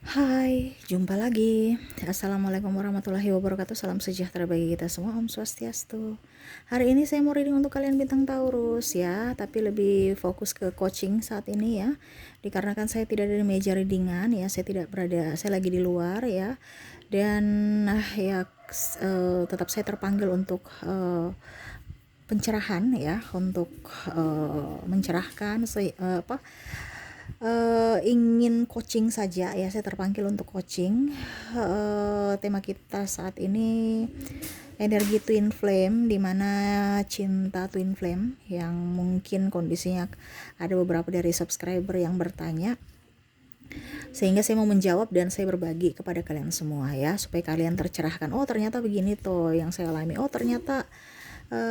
Hai, jumpa lagi. Assalamualaikum warahmatullahi wabarakatuh. Salam sejahtera bagi kita semua. Om Swastiastu. Hari ini saya mau reading untuk kalian bintang Taurus ya, tapi lebih fokus ke coaching saat ini ya. Dikarenakan saya tidak ada di meja readingan ya, saya lagi di luar ya. Dan tetap saya terpanggil untuk pencerahan ya, untuk mencerahkan ingin coaching saja ya, saya terpanggil untuk coaching. Tema kita saat ini energi twin flame, dimana cinta twin flame, yang mungkin kondisinya ada beberapa dari subscriber yang bertanya, sehingga saya mau menjawab dan saya berbagi kepada kalian semua ya, supaya kalian tercerahkan. Oh ternyata begini tuh yang saya alami, oh ternyata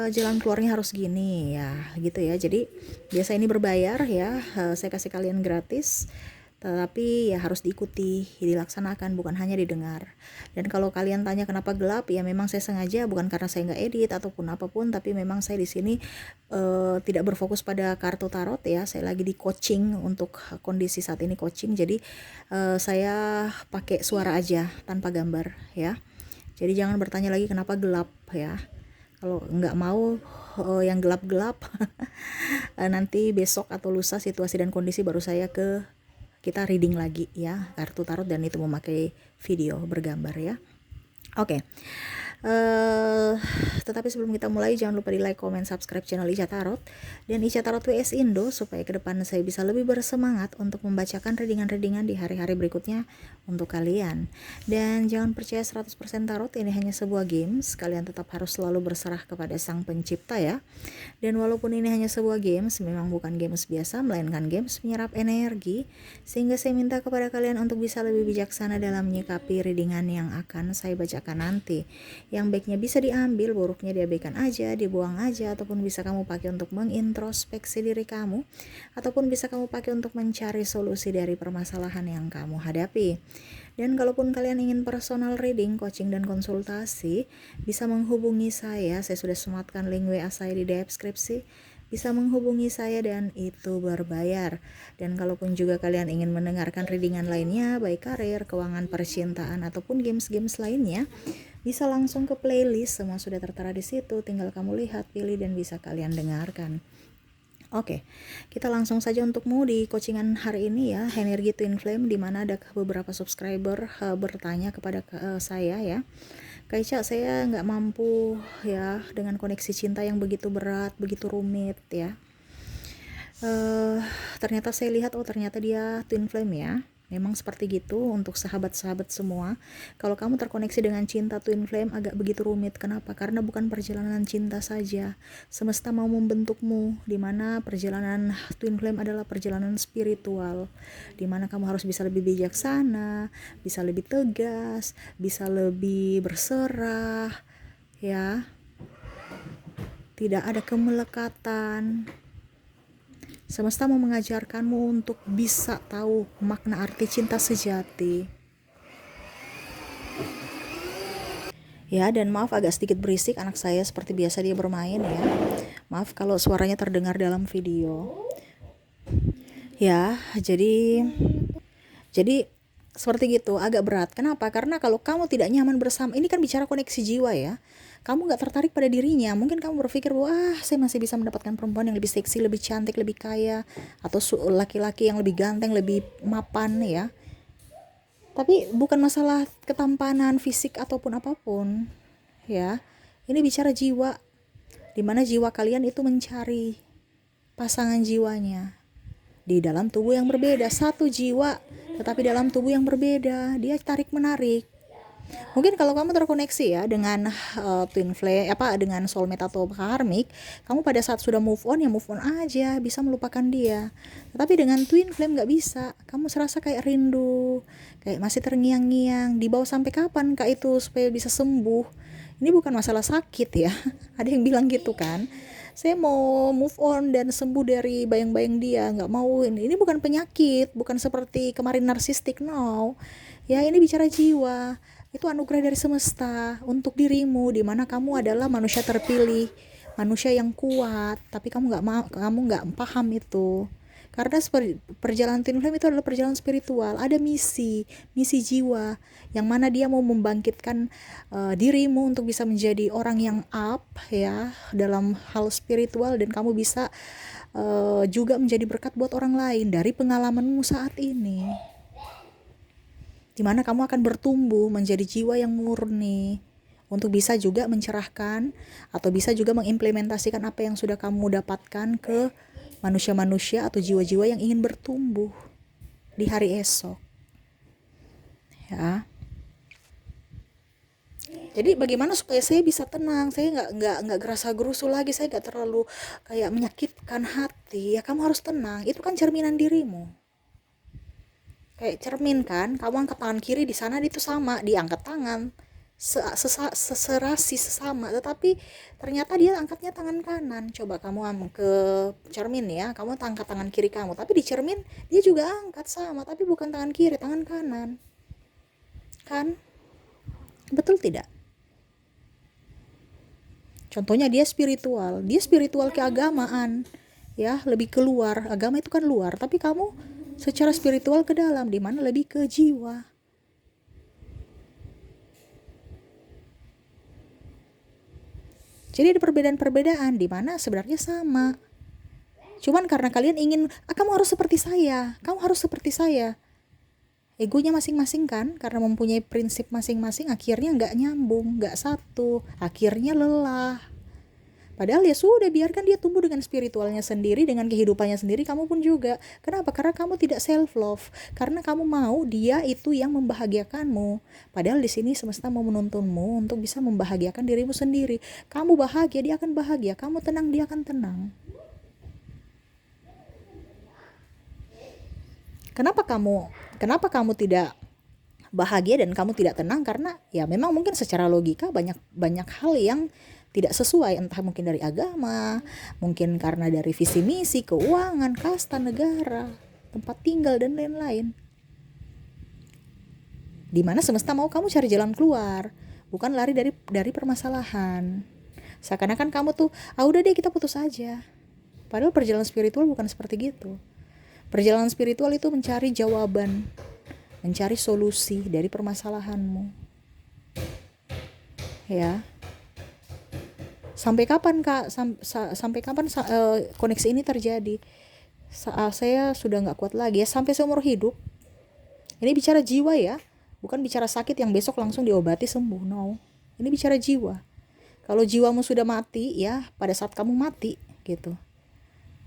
jalan keluarnya harus gini ya, gitu ya. Jadi biasa ini berbayar ya, saya kasih kalian gratis, tetapi ya harus diikuti, dilaksanakan, bukan hanya didengar. Dan kalau kalian tanya kenapa gelap, ya memang saya sengaja, bukan karena saya nggak edit ataupun apapun, tapi memang saya di sini tidak berfokus pada kartu tarot ya. Saya lagi di coaching, untuk kondisi saat ini coaching, jadi saya pakai suara aja tanpa gambar ya. Jadi jangan bertanya lagi kenapa gelap ya. Kalau nggak mau yang gelap-gelap, nanti besok atau lusa situasi dan kondisi baru kita reading lagi ya kartu tarot, dan itu memakai video bergambar ya. Oke. Tetapi sebelum kita mulai, jangan lupa di like, comment, subscribe channel Ica Tarot dan Ica Tarot WS Indo, supaya ke depan saya bisa lebih bersemangat untuk membacakan readingan-readingan di hari-hari berikutnya untuk kalian. Dan jangan percaya 100% tarot, ini hanya sebuah games. Kalian tetap harus selalu berserah kepada Sang Pencipta ya. Dan walaupun ini hanya sebuah games, memang bukan games biasa, melainkan games menyerap energi, sehingga saya minta kepada kalian untuk bisa lebih bijaksana dalam menyikapi readingan yang akan saya bacakan nanti. Yang baiknya bisa diambil, buruknya diabaikan aja, dibuang aja, ataupun bisa kamu pakai untuk mengintrospeksi diri kamu, ataupun bisa kamu pakai untuk mencari solusi dari permasalahan yang kamu hadapi. Dan kalaupun kalian ingin personal reading, coaching, dan konsultasi, bisa menghubungi saya sudah sematkan link WA saya di deskripsi. Bisa menghubungi saya dan itu berbayar. Dan kalaupun juga kalian ingin mendengarkan readingan lainnya, baik karir, keuangan, percintaan, ataupun games-games lainnya, bisa langsung ke playlist, semua sudah tertera di situ, tinggal kamu lihat, pilih, dan bisa kalian dengarkan. Oke, kita langsung saja untukmu di coachingan hari ini ya, energi twin flame, di mana ada beberapa subscriber bertanya kepada saya ya. Kak Ica, saya nggak mampu ya dengan koneksi cinta yang begitu berat, begitu rumit ya. Ternyata saya lihat, oh ternyata dia twin flame ya. Memang seperti gitu untuk sahabat-sahabat semua. Kalau kamu terkoneksi dengan cinta twin flame agak begitu rumit. Kenapa? Karena bukan perjalanan cinta saja. Semesta mau membentukmu, dimana perjalanan twin flame adalah perjalanan spiritual, dimana kamu harus bisa lebih bijaksana, bisa lebih tegas, bisa lebih berserah ya. Tidak ada kemelekatan. Semesta mau mengajarkanmu untuk bisa tahu makna arti cinta sejati. Ya, dan maaf agak sedikit berisik, anak saya seperti biasa dia bermain ya. Maaf kalau suaranya terdengar dalam video. Ya, jadi seperti gitu, agak berat. Kenapa? Karena kalau kamu tidak nyaman bersama, ini kan bicara koneksi jiwa ya. Kamu gak tertarik pada dirinya. Mungkin kamu berpikir, wah saya masih bisa mendapatkan perempuan yang lebih seksi, lebih cantik, lebih kaya, atau laki-laki yang lebih ganteng, lebih mapan ya. Tapi bukan masalah ketampanan fisik ataupun apapun ya. Ini bicara jiwa, dimana jiwa kalian itu mencari pasangan jiwanya di dalam tubuh yang berbeda. Satu jiwa tetapi dalam tubuh yang berbeda, dia tarik menarik. Mungkin kalau kamu terkoneksi ya dengan twin flame, dengan soulmate atau karmic, kamu pada saat sudah move on ya move on aja, bisa melupakan dia. Tetapi dengan twin flame nggak bisa. Kamu serasa kayak rindu, kayak masih terngiang-ngiang. Dibawa sampai kapan kak itu supaya bisa sembuh? Ini bukan masalah sakit ya. Ada yang bilang gitu kan, saya mau move on dan sembuh dari bayang-bayang dia, nggak mau. Ini bukan penyakit, bukan seperti kemarin narsistik, no ya. Ini bicara jiwa, itu anugerah dari semesta untuk dirimu, di mana kamu adalah manusia terpilih, manusia yang kuat, tapi kamu nggak paham itu. Karena perjalanan twin flame itu adalah perjalanan spiritual, ada misi jiwa, yang mana dia mau membangkitkan dirimu untuk bisa menjadi orang yang up ya dalam hal spiritual, dan kamu bisa juga menjadi berkat buat orang lain dari pengalamanmu saat ini, dimana kamu akan bertumbuh menjadi jiwa yang murni untuk bisa juga mencerahkan atau bisa juga mengimplementasikan apa yang sudah kamu dapatkan ke manusia-manusia atau jiwa-jiwa yang ingin bertumbuh di hari esok ya. Jadi bagaimana supaya saya bisa tenang, saya nggak gerasa gerusu lagi, saya nggak terlalu kayak menyakitkan hati ya. Kamu harus tenang, itu kan cerminan dirimu, kayak cermin kan, kamu angkat tangan kiri, di sana itu sama, diangkat tangan seserasi sesama, tetapi ternyata dia angkatnya tangan kanan. Coba kamu ke cermin ya, kamu angkat tangan kiri kamu, tapi di cermin dia juga angkat sama, tapi bukan tangan kiri, tangan kanan kan, betul tidak? Contohnya dia spiritual keagamaan ya, lebih keluar. Agama itu kan luar, tapi kamu secara spiritual ke dalam, di mana lebih ke jiwa. Jadi ada perbedaan-perbedaan di mana sebenarnya sama. Cuman karena kalian ingin, kamu harus seperti saya, kamu harus seperti saya. Egonya masing-masing kan, karena mempunyai prinsip masing-masing, akhirnya nggak nyambung, nggak satu, akhirnya lelah. Padahal ya sudah, biarkan dia tumbuh dengan spiritualnya sendiri, dengan kehidupannya sendiri, kamu pun juga. Kenapa? Karena kamu tidak self love, karena kamu mau dia itu yang membahagiakanmu. Padahal di sini semesta mau menuntunmu untuk bisa membahagiakan dirimu sendiri. Kamu bahagia, dia akan bahagia. Kamu tenang, dia akan tenang. Kenapa kamu tidak bahagia dan kamu tidak tenang? Karena ya memang mungkin secara logika banyak hal yang tidak sesuai, entah mungkin dari agama, mungkin karena dari visi misi, keuangan, kasta, negara, tempat tinggal, dan lain-lain. Dimana semesta mau kamu cari jalan keluar, bukan lari dari permasalahan. Seakan-akan kamu tuh, udah deh kita putus aja. Padahal perjalanan spiritual bukan seperti gitu. Perjalanan spiritual itu mencari jawaban, mencari solusi dari permasalahanmu. Ya. Sampai kapan Kak? Sampai kapan koneksi ini terjadi? Saya sudah nggak kuat lagi ya, sampai seumur hidup. Ini bicara jiwa ya, bukan bicara sakit yang besok langsung diobati sembuh. No, ini bicara jiwa. Kalau jiwamu sudah mati ya, pada saat kamu mati gitu,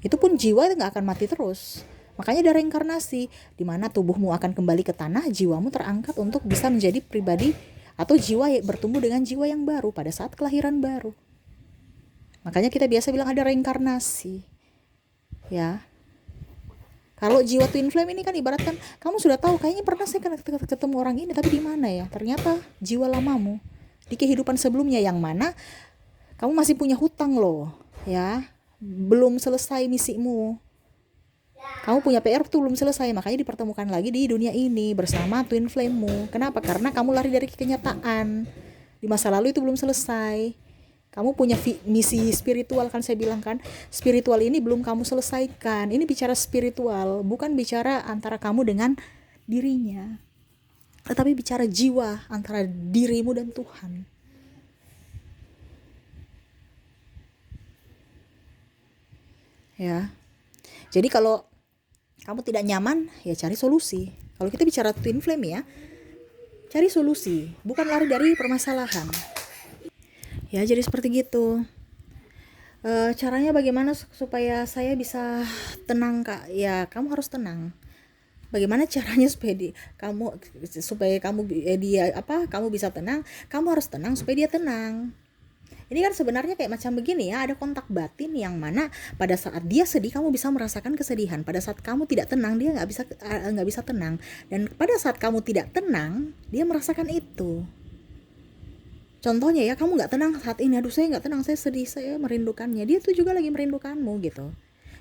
itu pun jiwa nggak akan mati terus. Makanya ada reinkarnasi, di mana tubuhmu akan kembali ke tanah, jiwamu terangkat untuk bisa menjadi pribadi atau jiwa yang bertumbuh dengan jiwa yang baru pada saat kelahiran baru. Makanya kita biasa bilang ada reinkarnasi. Ya. Kalau jiwa twin flame ini kan ibaratkan kamu sudah tahu, kayaknya pernah saya ketemu orang ini, tapi di mana ya? Ternyata jiwa lamamu di kehidupan sebelumnya, yang mana kamu masih punya hutang loh, ya. Belum selesai misimu. Kamu punya PR tuh belum selesai, makanya dipertemukan lagi di dunia ini bersama twin flame-mu. Kenapa? Karena kamu lari dari kenyataan. Di masa lalu itu belum selesai. Kamu punya misi spiritual kan, saya bilang kan, spiritual ini belum kamu selesaikan. Ini bicara spiritual, bukan bicara antara kamu dengan dirinya, tetapi bicara jiwa antara dirimu dan Tuhan. Ya. Jadi kalau kamu tidak nyaman, ya cari solusi. Kalau kita bicara twin flame ya, cari solusi, bukan lari dari permasalahan. Ya, jadi seperti gitu. Caranya bagaimana supaya saya bisa tenang Kak? Ya, kamu harus tenang. Bagaimana caranya supaya kamu bisa tenang? Kamu harus tenang supaya dia tenang. Ini kan sebenarnya kayak macam begini ya, ada kontak batin yang mana pada saat dia sedih kamu bisa merasakan kesedihan, pada saat kamu tidak tenang dia nggak bisa tenang, dan pada saat kamu tidak tenang dia merasakan itu. Contohnya ya, kamu nggak tenang saat ini, aduh saya nggak tenang, saya sedih, saya merindukannya, dia tuh juga lagi merindukanmu gitu.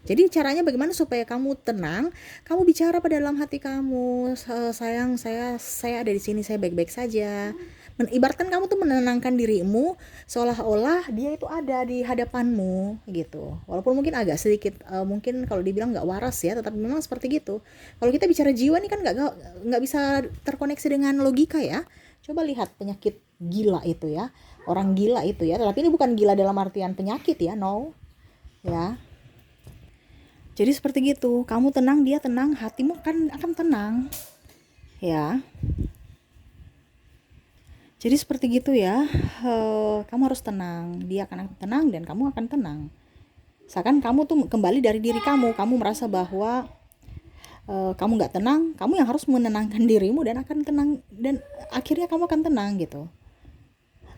Jadi caranya bagaimana supaya kamu tenang? Kamu bicara pada dalam hati kamu, sayang, saya ada di sini, saya baik-baik saja. Ibaratkan kamu tuh menenangkan dirimu seolah-olah dia itu ada di hadapanmu gitu. Walaupun mungkin agak sedikit mungkin kalau dibilang nggak waras ya, tetapi memang seperti gitu. Kalau kita bicara jiwa nih kan nggak bisa terkoneksi dengan logika ya. Coba lihat penyakit gila itu ya, orang gila itu ya. Tapi ini bukan gila dalam artian penyakit ya, no ya. Jadi seperti gitu, kamu tenang, dia tenang, hatimu kan akan tenang ya. Jadi seperti gitu ya, kamu harus tenang, dia akan tenang dan kamu akan tenang. Seakan kamu tuh kembali dari diri kamu merasa bahwa kamu nggak tenang, kamu yang harus menenangkan dirimu dan akan tenang, dan akhirnya kamu akan tenang gitu.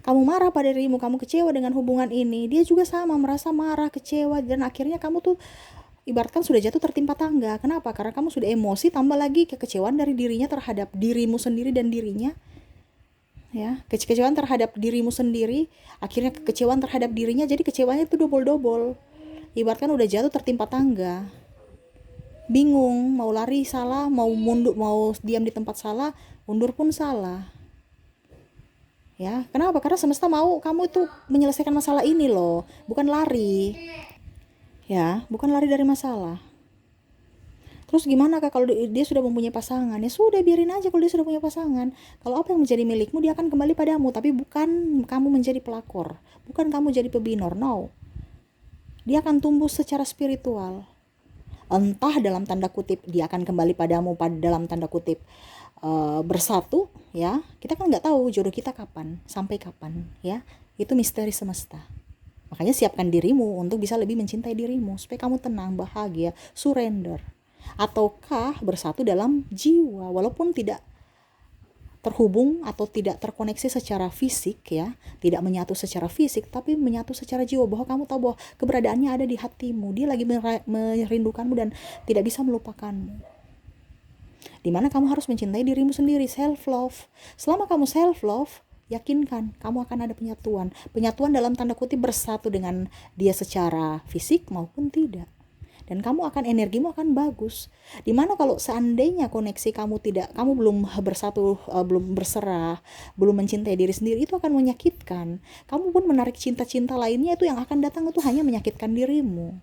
Kamu marah pada dirimu, kamu kecewa dengan hubungan ini, dia juga sama merasa marah, kecewa, dan akhirnya kamu tuh ibaratkan sudah jatuh tertimpa tangga. Kenapa? Karena kamu sudah emosi, tambah lagi kekecewaan dari dirinya terhadap dirimu sendiri dan dirinya. Ya, kekecewaan terhadap dirimu sendiri, akhirnya kekecewaan terhadap dirinya, jadi kecewanya itu double-double. Ibaratkan udah jatuh tertimpa tangga, bingung mau lari salah, mau mundur, mau diam di tempat salah, mundur pun salah. Ya, kenapa? Karena semesta mau kamu itu menyelesaikan masalah ini loh, bukan lari. Ya, bukan lari dari masalah. Terus gimana kak kalau dia sudah mempunyai pasangan? Ya sudah, biarin aja kalau dia sudah punya pasangan. Kalau apa yang menjadi milikmu dia akan kembali padamu, tapi bukan kamu menjadi pelakor, bukan kamu jadi pebinor, no. Dia akan tumbuh secara spiritual. Entah dalam tanda kutip dia akan kembali padamu pada dalam tanda kutip bersatu ya. Kita kan nggak tahu jodoh kita kapan, sampai kapan ya. Itu misteri semesta. Makanya siapkan dirimu untuk bisa lebih mencintai dirimu supaya kamu tenang, bahagia, surrender. Ataukah bersatu dalam jiwa walaupun tidak terhubung atau tidak terkoneksi secara fisik ya, tidak menyatu secara fisik, tapi menyatu secara jiwa, bahwa kamu tahu bahwa keberadaannya ada di hatimu, dia lagi merindukanmu dan tidak bisa melupakanmu. Dimana kamu harus mencintai dirimu sendiri, self love. Selama kamu self love, yakinkan kamu akan ada penyatuan dalam tanda kutip bersatu dengan dia secara fisik maupun tidak. Dan kamu akan, energimu akan bagus. Dimana kalau seandainya koneksi kamu belum bersatu, belum berserah, belum mencintai diri sendiri, itu akan menyakitkan. Kamu pun menarik cinta-cinta lainnya, itu yang akan datang itu hanya menyakitkan dirimu.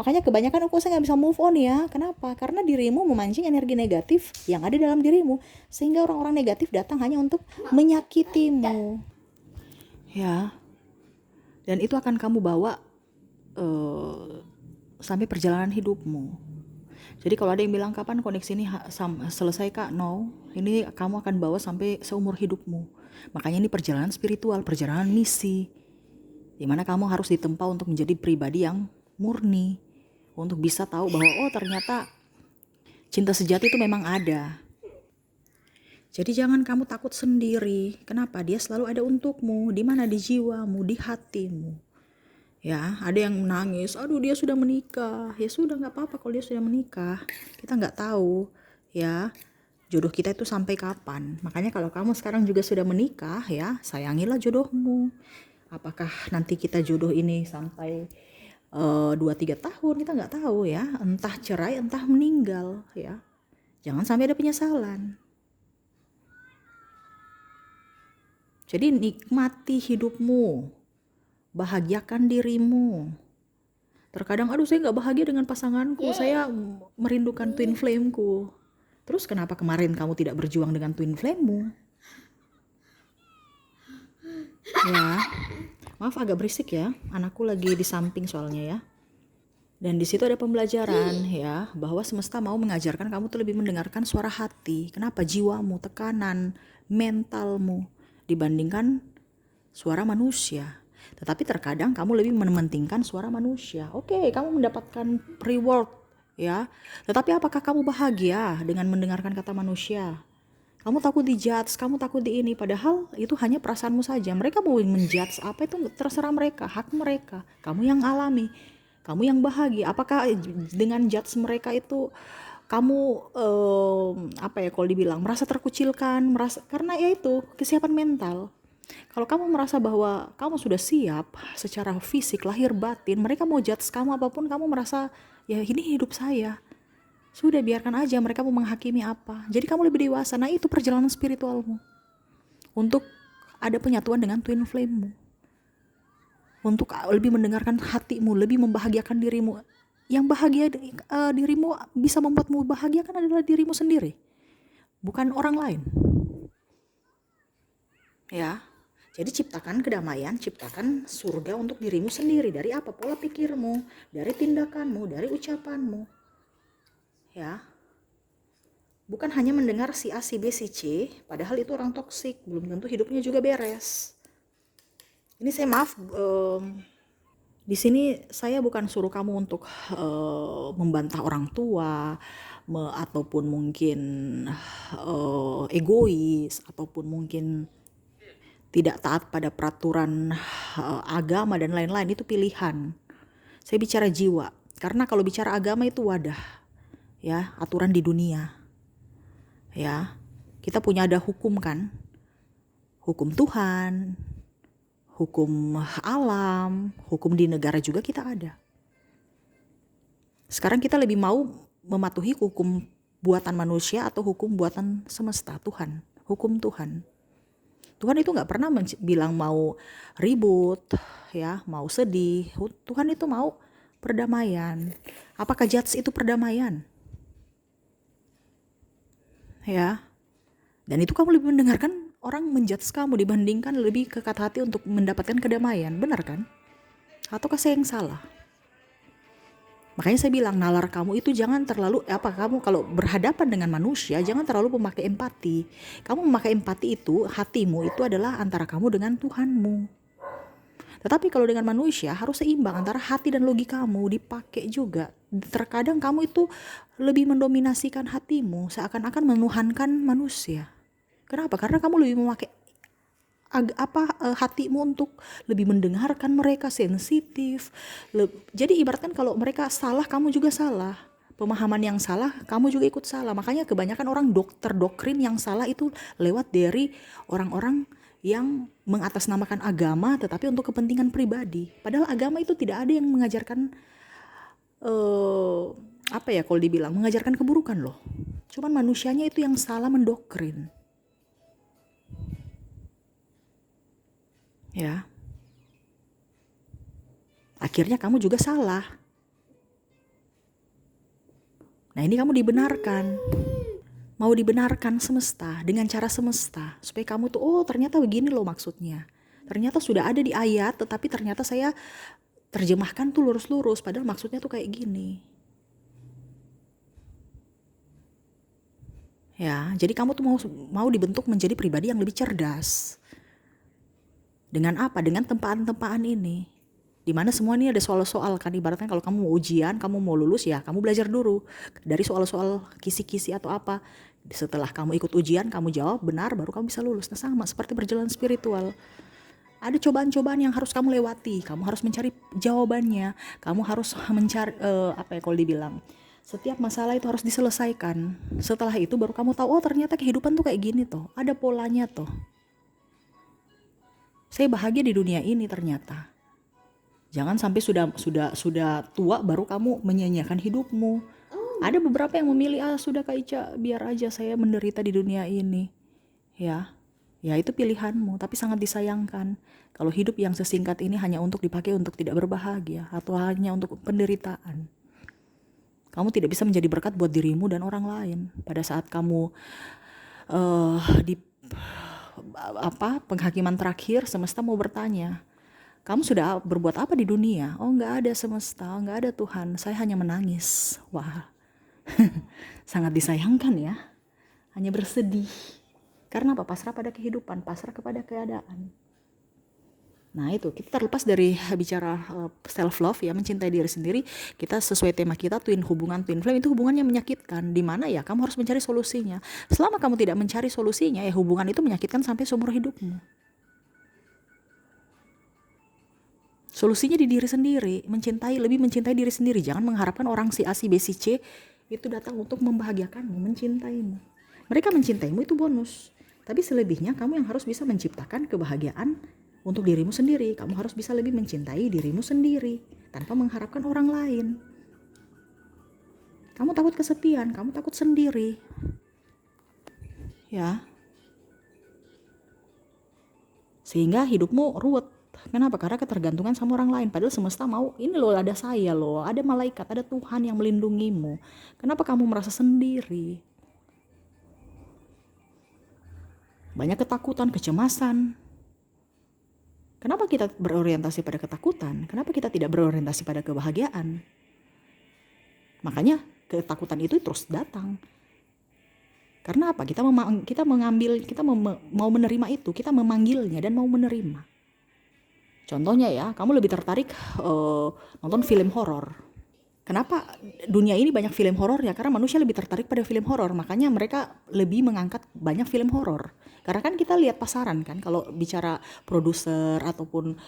Makanya kebanyakan saya nggak bisa move on ya. Kenapa? Karena dirimu memancing energi negatif yang ada dalam dirimu, sehingga orang-orang negatif datang hanya untuk menyakitimu ya. Dan itu akan kamu bawa sampai perjalanan hidupmu. Jadi kalau ada yang bilang kapan koneksi ini selesai kak, no, ini kamu akan bawa sampai seumur hidupmu. Makanya ini perjalanan spiritual, perjalanan misi, dimana kamu harus ditempa untuk menjadi pribadi yang murni, untuk bisa tahu bahwa oh ternyata cinta sejati itu memang ada. Jadi jangan kamu takut sendiri. Kenapa? Dia selalu ada untukmu. Di mana? Di jiwamu, di hatimu. Ya, ada yang menangis, aduh dia sudah menikah. Ya sudah, nggak apa-apa kalau dia sudah menikah. Kita nggak tahu ya jodoh kita itu sampai kapan. Makanya kalau kamu sekarang juga sudah menikah ya, sayangilah jodohmu. Apakah nanti kita jodoh ini sampai 2-3 tahun, kita nggak tahu ya. Entah cerai, entah meninggal ya. Jangan sampai ada penyesalan. Jadi nikmati hidupmu. Bahagiakan dirimu. Terkadang aduh saya gak bahagia dengan pasanganku, saya merindukan twin flame-ku. Terus kenapa kemarin kamu tidak berjuang dengan twin flame-mu? Ya, maaf agak berisik ya, anakku lagi di samping soalnya ya. Dan di situ ada pembelajaran ya, bahwa semesta mau mengajarkan kamu tuh lebih mendengarkan suara hati. Kenapa? Jiwamu, tekanan, mentalmu dibandingkan suara manusia. Tetapi terkadang kamu lebih mementingkan suara manusia. Oke, kamu mendapatkan reward ya. Tetapi apakah kamu bahagia dengan mendengarkan kata manusia? Kamu takut dijudge, kamu takut di ini, padahal itu hanya perasaanmu saja. Mereka mau menjudge apa itu terserah mereka, hak mereka. Kamu yang alami, kamu yang bahagia. Apakah dengan judge mereka itu kamu kalau dibilang merasa terkucilkan, karena ya itu kesiapan mental. Kalau kamu merasa bahwa kamu sudah siap secara fisik, lahir batin, mereka mau judge kamu apapun, kamu merasa ya ini hidup saya. Sudah, biarkan aja mereka mau menghakimi apa. Jadi kamu lebih dewasa. Nah itu perjalanan spiritualmu. Untuk ada penyatuan dengan twin flame-mu. Untuk lebih mendengarkan hatimu, lebih membahagiakan dirimu. Yang bahagia dirimu bisa membuatmu bahagia kan adalah dirimu sendiri, bukan orang lain. Ya, jadi ciptakan kedamaian, ciptakan surga untuk dirimu sendiri. Dari apa? Pola pikirmu, dari tindakanmu, dari ucapanmu. Ya, bukan hanya mendengar si A, si B, si C, padahal itu orang toksik, belum tentu hidupnya juga beres. Ini saya maaf, di sini saya bukan suruh kamu untuk membantah orang tua, ataupun mungkin egois, ataupun mungkin tidak taat pada peraturan agama dan lain-lain. Itu pilihan. Saya bicara jiwa, karena kalau bicara agama itu wadah, ya, aturan di dunia. Ya, kita punya ada hukum kan, hukum Tuhan, hukum alam, hukum di negara juga kita ada. Sekarang kita lebih mau mematuhi hukum buatan manusia atau hukum buatan semesta, Tuhan, hukum Tuhan. Tuhan itu nggak pernah bilang mau ribut, ya, mau sedih. Tuhan itu mau perdamaian. Apakah judge itu perdamaian? Ya, dan itu kamu lebih mendengarkan orang menjudge kamu dibandingkan lebih ke kata hati untuk mendapatkan kedamaian, benar kan? Ataukah saya yang salah? Makanya saya bilang nalar kamu itu jangan terlalu kamu kalau berhadapan dengan manusia jangan terlalu memakai empati. Kamu memakai empati itu, hatimu itu adalah antara kamu dengan Tuhanmu. Tetapi kalau dengan manusia harus seimbang antara hati dan logikamu dipakai juga. Terkadang kamu itu lebih mendominasikan hatimu seakan-akan menuhankan manusia. Kenapa? Karena kamu lebih memakai hatimu untuk lebih mendengarkan mereka, sensitif. Jadi ibaratkan kalau mereka salah, kamu juga salah. Pemahaman yang salah, kamu juga ikut salah. Makanya kebanyakan orang terdoktrin yang salah itu lewat dari orang-orang yang mengatasnamakan agama tetapi untuk kepentingan pribadi. Padahal agama itu tidak ada yang mengajarkan kalau dibilang mengajarkan keburukan loh. Cuman manusianya itu yang salah mendoktrin. Ya, akhirnya kamu juga salah. Nah ini kamu dibenarkan, mau dibenarkan semesta dengan cara semesta supaya kamu tuh ternyata begini loh maksudnya. Ternyata sudah ada di ayat, tetapi ternyata saya terjemahkan tuh lurus-lurus, padahal maksudnya tuh kayak gini. Ya, jadi kamu tuh mau dibentuk menjadi pribadi yang lebih cerdas. Dengan apa? Dengan tempaan-tempaan ini. Dimana semua ini ada soal-soal kan, ibaratnya kalau kamu mau ujian, kamu mau lulus ya kamu belajar dulu dari soal-soal kisi-kisi atau apa. Setelah kamu ikut ujian, kamu jawab benar, baru kamu bisa lulus. Nah sama seperti perjalanan spiritual. Ada cobaan-cobaan yang harus kamu lewati, kamu harus mencari jawabannya, kamu harus mencari kalau dibilang setiap masalah itu harus diselesaikan. Setelah itu baru kamu tahu ternyata kehidupan tuh kayak gini toh, ada polanya toh. Saya bahagia di dunia ini ternyata. Jangan sampai sudah tua baru kamu menyanyiakan hidupmu. Ada beberapa yang memilih sudah Kak Ica, biar aja saya menderita di dunia ini. Ya itu pilihanmu, tapi sangat disayangkan kalau hidup yang sesingkat ini hanya untuk dipakai untuk tidak berbahagia atau hanya untuk penderitaan. Kamu tidak bisa menjadi berkat buat dirimu dan orang lain. Pada saat kamu di penghakiman terakhir, semesta mau bertanya, kamu sudah berbuat apa di dunia? Oh, nggak ada semesta, nggak ada Tuhan, saya hanya menangis. Wah, sangat disayangkan ya, hanya bersedih. Karena apa? Pasrah pada kehidupan, pasrah kepada keadaan. Nah itu, kita terlepas dari bicara self love ya, mencintai diri sendiri. Kita sesuai tema kita, hubungan twin flame itu hubungan yang menyakitkan. Di mana ya kamu harus mencari solusinya. Selama kamu tidak mencari solusinya, ya hubungan itu menyakitkan sampai seumur hidupmu. Solusinya di diri sendiri, lebih mencintai diri sendiri. Jangan mengharapkan orang si A, si B, si C itu datang untuk membahagiakanmu, mencintaimu. Mereka mencintaimu itu bonus. Tapi selebihnya kamu yang harus bisa menciptakan kebahagiaan untuk dirimu sendiri. Kamu harus bisa lebih mencintai dirimu sendiri tanpa mengharapkan orang lain. Kamu takut kesepian, kamu takut sendiri. Ya. Sehingga hidupmu ruwet. Kenapa? Karena ketergantungan sama orang lain. Padahal semesta mau, ini loh ada saya loh, ada malaikat, ada Tuhan yang melindungimu. Kenapa kamu merasa sendiri? Banyak ketakutan, kecemasan. Kenapa kita berorientasi pada ketakutan? Kenapa kita tidak berorientasi pada kebahagiaan? Makanya ketakutan itu terus datang. Karena apa? Kita mau menerima itu, kita memanggilnya dan mau menerima. Contohnya ya, kamu lebih tertarik nonton film horor. Kenapa dunia ini banyak film horor ya? Karena manusia lebih tertarik pada film horor, makanya mereka lebih mengangkat banyak film horor. Karena kan kita lihat pasaran kan, kalau bicara produser ataupun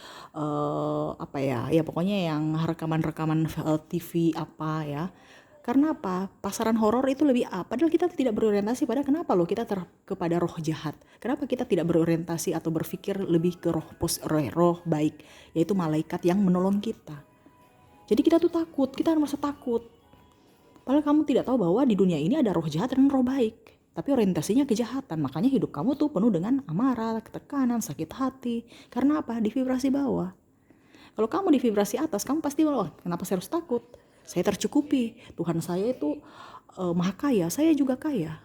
ya pokoknya yang rekaman-rekaman TV apa ya. Karena apa? Pasaran horor itu lebih apa? Padahal kita tidak berorientasi pada kenapa loh kita kepada roh jahat. Kenapa kita tidak berorientasi atau berpikir lebih ke roh baik, yaitu malaikat yang menolong kita. Jadi kita tuh takut, kita merasa takut. Padahal kamu tidak tahu bahwa di dunia ini ada roh jahat dan roh baik. Tapi orientasinya kejahatan, makanya hidup kamu tuh penuh dengan amarah, ketekanan, sakit hati. Karena apa? Di vibrasi bawah. Kalau kamu di vibrasi atas, kamu pasti kenapa saya harus takut? Saya tercukupi, Tuhan saya itu maha kaya, saya juga kaya.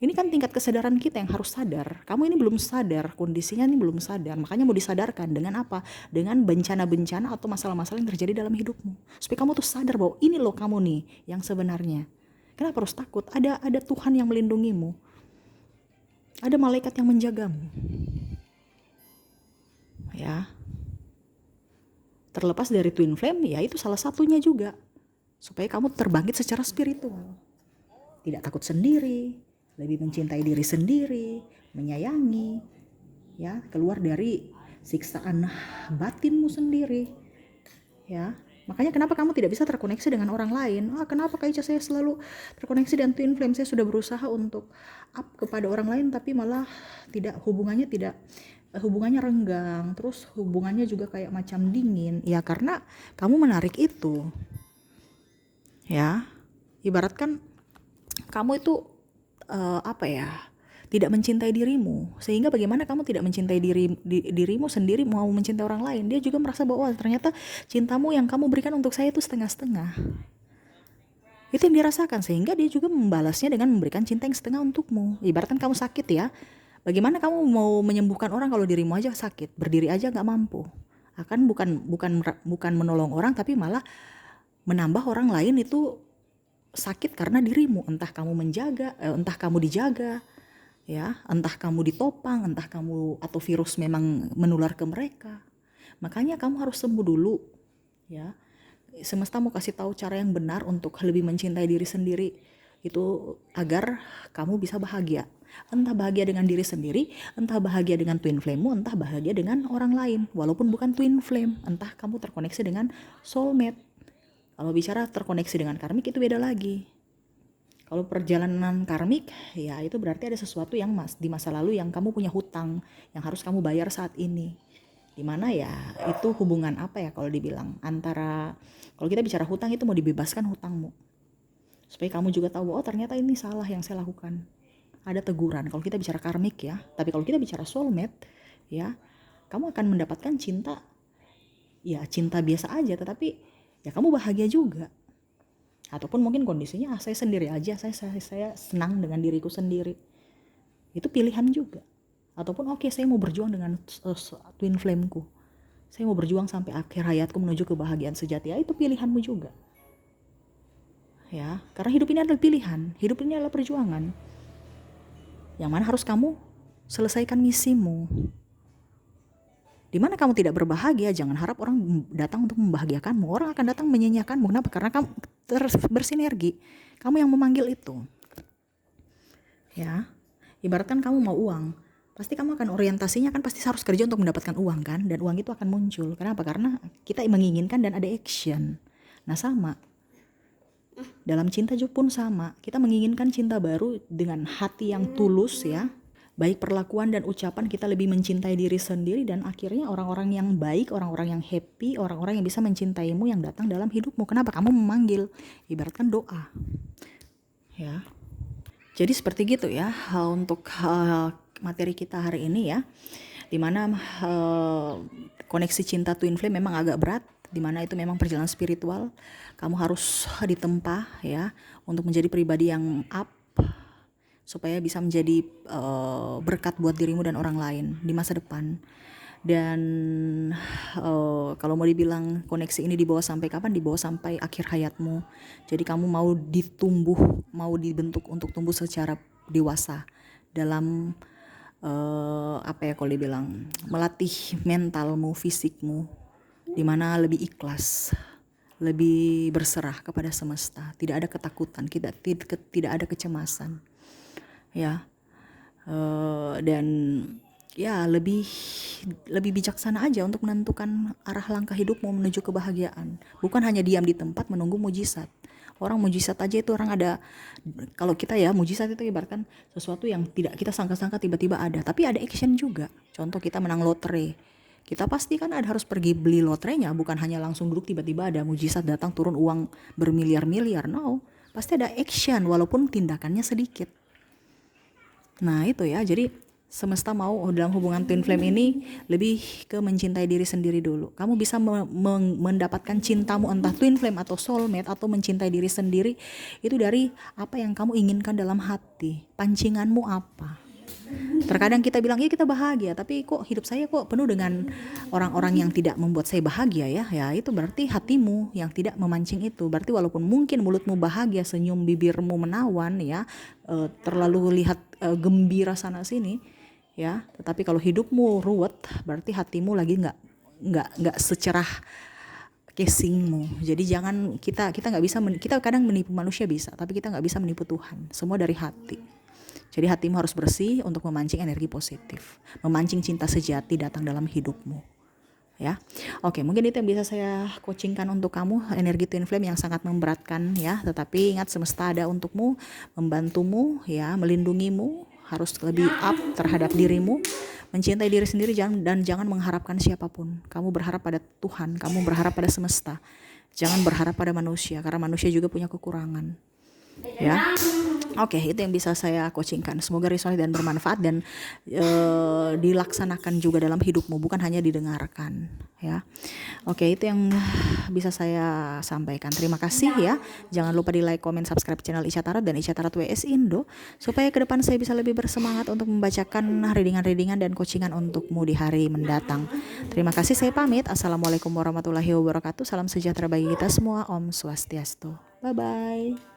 Ini kan tingkat kesadaran kita yang harus sadar. Kamu ini belum sadar, kondisinya ini belum sadar. Makanya mau disadarkan dengan apa? Dengan bencana-bencana atau masalah-masalah yang terjadi dalam hidupmu. Supaya kamu tuh sadar bahwa ini loh kamu nih yang sebenarnya. Kenapa harus takut? Ada Tuhan yang melindungimu. Ada malaikat yang menjagamu. Ya. Terlepas dari twin flame, ya itu salah satunya juga. Supaya kamu terbangkit secara spiritual. Tidak takut sendiri, lebih mencintai diri sendiri, menyayangi, ya, keluar dari siksaan batinmu sendiri, ya. Makanya kenapa kamu tidak bisa terkoneksi dengan orang lain? Kenapa Kak Ica saya selalu terkoneksi dengan twin flame? Saya sudah berusaha untuk up kepada orang lain, tapi malah hubungannya renggang, terus hubungannya juga kayak macam dingin. Ya karena kamu menarik itu, ya. Ibaratkan kamu itu tidak mencintai dirimu, sehingga bagaimana kamu tidak mencintai dirimu sendiri mau mencintai orang lain. Dia juga merasa bahwa ternyata cintamu yang kamu berikan untuk saya itu setengah-setengah. Itu yang dirasakan, sehingga dia juga membalasnya dengan memberikan cinta yang setengah untukmu. Ibaratkan kamu sakit ya, bagaimana kamu mau menyembuhkan orang kalau dirimu aja sakit, berdiri aja nggak mampu? Akan bukan menolong orang, tapi malah menambah orang lain itu sakit karena dirimu. Entah kamu entah kamu dijaga, ya, entah kamu ditopang, entah kamu atau virus memang menular ke mereka. Makanya kamu harus sembuh dulu, ya. Semesta mau kasih tahu cara yang benar untuk lebih mencintai diri sendiri, itu agar kamu bisa bahagia. Entah bahagia dengan diri sendiri, entah bahagia dengan twin flame-mu, entah bahagia dengan orang lain walaupun bukan twin flame. Entah kamu terkoneksi dengan soulmate. Kalau bicara terkoneksi dengan karmik itu beda lagi. Kalau perjalanan karmik, ya itu berarti ada sesuatu yang di masa lalu yang kamu punya hutang yang harus kamu bayar saat ini. Dimana ya itu hubungan apa ya kalau dibilang antara, kalau kita bicara hutang itu mau dibebaskan hutangmu. Supaya kamu juga tahu, ternyata ini salah yang saya lakukan. Ada teguran kalau kita bicara karmik ya. Tapi kalau kita bicara soulmate, ya kamu akan mendapatkan cinta, ya cinta biasa aja, tetapi ya kamu bahagia juga. Ataupun mungkin kondisinya saya sendiri aja, saya senang dengan diriku sendiri. Itu pilihan juga. Ataupun saya mau berjuang dengan twin flame-ku. Saya mau berjuang sampai akhir hayatku menuju kebahagiaan sejati. Ya itu pilihanmu juga. Ya, karena hidup ini adalah pilihan, hidup ini adalah perjuangan. Yang mana harus kamu selesaikan misimu. Di mana kamu tidak berbahagia, jangan harap orang datang untuk membahagiakanmu. Orang akan datang menyanyiakanmu. Kenapa? Karena kamu bersinergi. Kamu yang memanggil itu. Ya, ibaratkan kamu mau uang, pasti kamu akan orientasinya kan pasti harus kerja untuk mendapatkan uang kan, dan uang itu akan muncul. Kenapa? Karena kita menginginkan dan ada action. Nah sama, dalam cinta juga pun sama. Kita menginginkan cinta baru dengan hati yang tulus ya. Baik perlakuan dan ucapan kita lebih mencintai diri sendiri, dan akhirnya orang-orang yang baik, orang-orang yang happy, orang-orang yang bisa mencintaimu yang datang dalam hidupmu. Kenapa? Kamu memanggil, ibaratkan doa. Ya. Jadi seperti gitu ya untuk materi kita hari ini ya. dimana koneksi cinta twin flame memang agak berat, dimana itu memang perjalanan spiritual. Kamu harus ditempa ya untuk menjadi pribadi yang up, supaya bisa menjadi berkat buat dirimu dan orang lain di masa depan. Dan kalau mau dibilang koneksi ini dibawa sampai kapan, dibawa sampai akhir hayatmu. Jadi kamu mau mau dibentuk untuk tumbuh secara dewasa dalam apa ya kalau dibilang, melatih mentalmu, fisikmu, dimana lebih ikhlas, lebih berserah kepada semesta, tidak ada ketakutan, tidak ada kecemasan ya. Dan ya lebih bijaksana aja untuk menentukan arah langkah hidupmu menuju kebahagiaan, bukan hanya diam di tempat menunggu mujizat. Orang mujizat aja itu orang ada, kalau kita ya mujizat itu ibaratkan sesuatu yang tidak kita sangka-sangka tiba-tiba ada, tapi ada action juga. Contoh kita menang lotre, kita pasti kan harus pergi beli lotrenya, bukan hanya langsung duduk tiba-tiba ada mujizat datang turun uang bermiliar-miliar. No, pasti ada action walaupun tindakannya sedikit. Nah itu ya, jadi semesta mau dalam hubungan twin flame ini lebih ke mencintai diri sendiri dulu. Kamu bisa mendapatkan cintamu, entah twin flame atau soulmate atau mencintai diri sendiri, itu dari apa yang kamu inginkan dalam hati. Pancinganmu apa? Terkadang kita bilang ya kita bahagia, tapi kok hidup saya kok penuh dengan orang-orang yang tidak membuat saya bahagia ya. Ya itu berarti hatimu yang tidak memancing itu. Berarti walaupun mungkin mulutmu bahagia, senyum bibirmu menawan ya, terlalu lihat gembira sana sini ya, tetapi kalau hidupmu ruwet, berarti hatimu lagi nggak secerah casingmu. Jadi jangan kita nggak bisa kita kadang menipu manusia bisa, tapi kita nggak bisa menipu Tuhan. Semua dari hati. Jadi hatimu harus bersih untuk memancing energi positif, memancing cinta sejati datang dalam hidupmu. Ya, oke, mungkin itu yang bisa saya coachingkan untuk kamu, energi twin flame yang sangat memberatkan ya. Tetapi ingat, semesta ada untukmu, membantumu ya, melindungimu. Harus lebih up terhadap dirimu, mencintai diri sendiri, dan jangan mengharapkan siapapun. Kamu berharap pada Tuhan, kamu berharap pada semesta. Jangan berharap pada manusia, karena manusia juga punya kekurangan. Ya. Oke, itu yang bisa saya coachingkan. Semoga resonate dan bermanfaat dan dilaksanakan juga dalam hidupmu, bukan hanya didengarkan ya. Oke, itu yang bisa saya sampaikan. Terima kasih ya. Jangan lupa di like, comment, subscribe channel Ica Tarot dan Ica Tarot WS Indo, supaya ke depan saya bisa lebih bersemangat untuk membacakan readingan-readingan dan coachingan untukmu di hari mendatang. Terima kasih, saya pamit. Assalamualaikum warahmatullahi wabarakatuh. Salam sejahtera bagi kita semua. Om Swastiastu. Bye bye.